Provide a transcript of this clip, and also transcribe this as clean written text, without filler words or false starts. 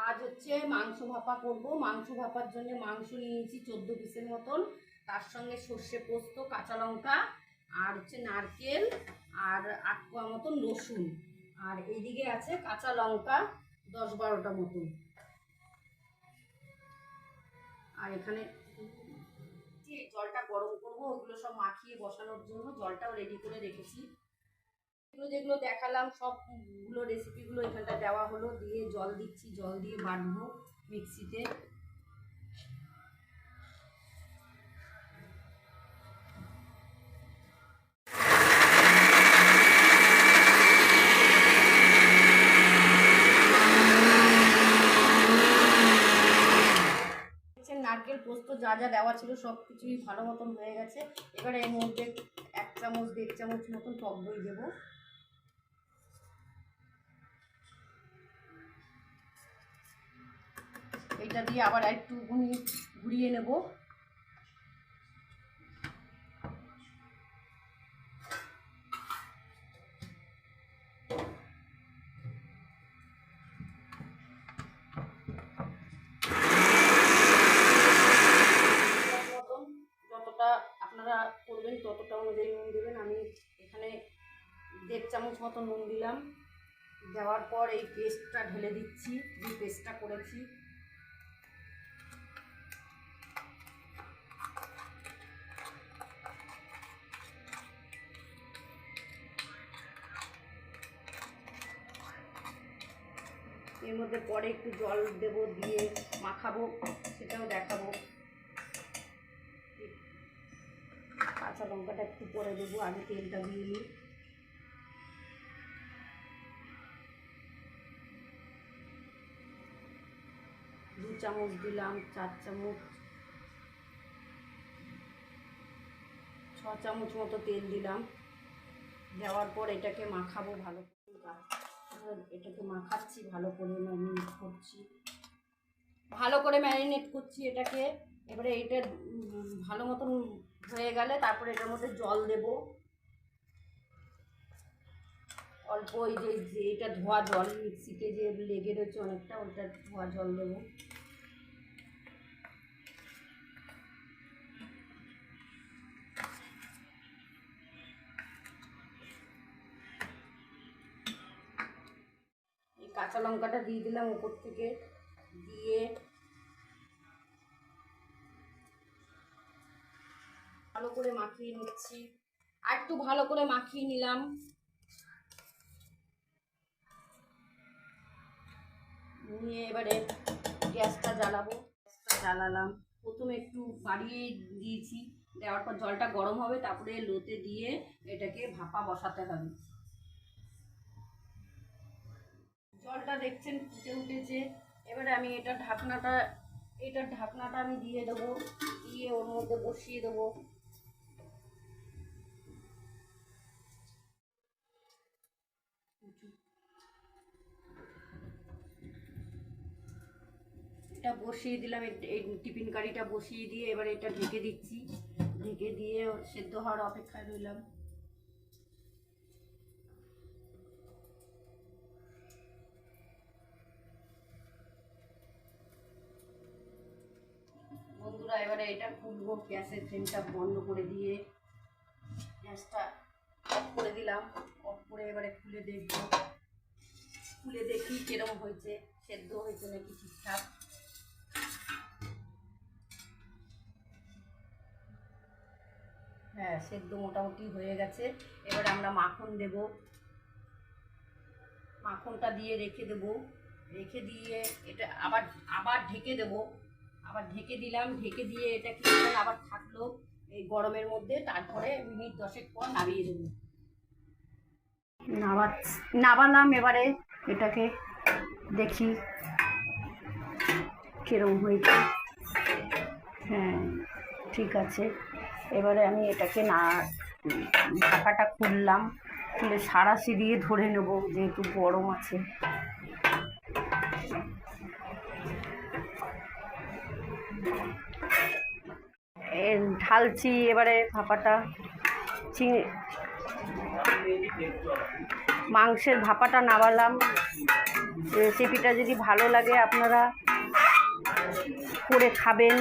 আজ হচ্ছে মাংস ভাপা করব। মাংস ভাপার জন্য মাংস নিয়েছি 14 পিসের মতন, তার সঙ্গে সর্ষে পোস্ত, কাঁচা লঙ্কা আর হচ্ছে নারকেল আর 8 কোয়া মতন রসুন, আর এইদিকে আছে কাঁচা লঙ্কা 10-12টা মতন। আর এখানে জলটা গরম করব, ওগুলো সব মাখিয়ে বসানোর জন্য জলটাও রেডি করে রেখেছি। যেগুলো দেখালাম সবগুলো রেসিপিগুলো এখানটা দেওয়া হলো, দিয়ে জল দিচ্ছি, জল দিয়ে বাটবো মিক্সিতে। নারকেল পোস্ত যা যা দেওয়া ছিল সব কিছুই ভালো মতন হয়ে গেছে। এবারে এর মধ্যে 1 চামচ 1.5 চামচ মতন টক দই দেবো। এটা দিয়ে আবার একটু ঘুরিয়ে নেব। যতটা আপনারা করবেন ততটা অনুযায়ী নুন দেবেন। আমি এখানে 1.5 চামচ মতো নুন দিলাম। দেওয়ার পর এই পেস্টটা ঢেলে দিচ্ছি, যে পেস্টটা করেছি। এর মধ্যে পরে একটু জল দেব, দিয়ে মাখাবো, সেটাও দেখাবো। কাঁচা লঙ্কাটা একটু পরে দেবো, আগে তেলটা দিয়ে নিই। দু চামচ দিলাম, 4 চামচ, 6 চামচ মতো তেল দিলাম। দেওয়ার পর এটাকে মাখাবো ভালো করে। এটাকে মাখাচ্ছি ভালো করে, ম্যারিনেট করছি, ভালো করে ম্যারিনেট করছি এটাকে। এবারে এটা ভালো মতন হয়ে গেলে তারপরে এটার মধ্যে জল দেব অল্প। ওই যে এটা ধোয়া জল, মিক্সিতে যে লেগে রয়েছে অনেকটা, ওইটা ধোয়া জল দেবো। এই কাঁচা লঙ্কাটা দিয়ে দিলাম উপর থেকে, দিয়ে ভালো করে মাখিয়ে নিচ্ছি। আর একটু ভালো করে মাখিয়ে নিলাম। নিয়ে এবারে গ্যাসটা জ্বালাবো। গ্যাসটা জ্বালালাম, প্রথমে একটু বাড়িয়ে দিয়েছি, দেওয়ার পর জলটা গরম হবে, তারপরে লোতে দিয়ে এটাকে ভাপা বসাতে হবে। জলটা দেখছেন ফুটে উঠেছে। এবারে আমি এটার ঢাকনাটা আমি দিয়ে দেবো, দিয়ে ওর মধ্যে বসিয়ে দেবো। এটা বসিয়ে দিলাম, এই টিফিন কারিটা বসিয়ে দিয়ে এবার এটা ঢেকে দিচ্ছি। ঢেকে দিয়ে সেদ্ধ হওয়ার অপেক্ষায় রইলাম। বন্ধুরা এবারে এটা খুলবো, গ্যাসের ফ্লেমটা বন্ধ করে দিয়ে গ্যাসটা অফ করে দিলাম। অফ করে এবারে খুলে দেখবো, খুলে দেখি কিরকম হয়েছে, সেদ্ধ হয়েছে নাকি ঠিকঠাক। হ্যাঁ, সেদ্ধ মোটামুটি হয়ে গেছে। এবারে আমরা মাখন দেব, মাখনটা দিয়ে রেখে দেব। রেখে দিয়ে এটা আবার ঢেকে দেব। আবার ঢেকে দিলাম, ঢেকে দিয়ে এটা কিছুক্ষণ আবার থাকলো এই গরমের মধ্যে। তারপরে মিনিট 10 পর নামিয়ে দেব। নামালাম, এবারে এটাকে দেখি কিরকম হয়েছে। হ্যাঁ, ঠিক আছে। এবারে আমি এটাকে ঢাকাটা খুললাম, খুলে সাঁড়াশি দিয়ে ধরে নেব, যেহেতু গরম আছে। ঢালছি এবারে ভাপাটা। মাংসের ভাপাটা নামালাম, রেসিপিটা যদি ভালো লাগে আপনারা করে খাবেন।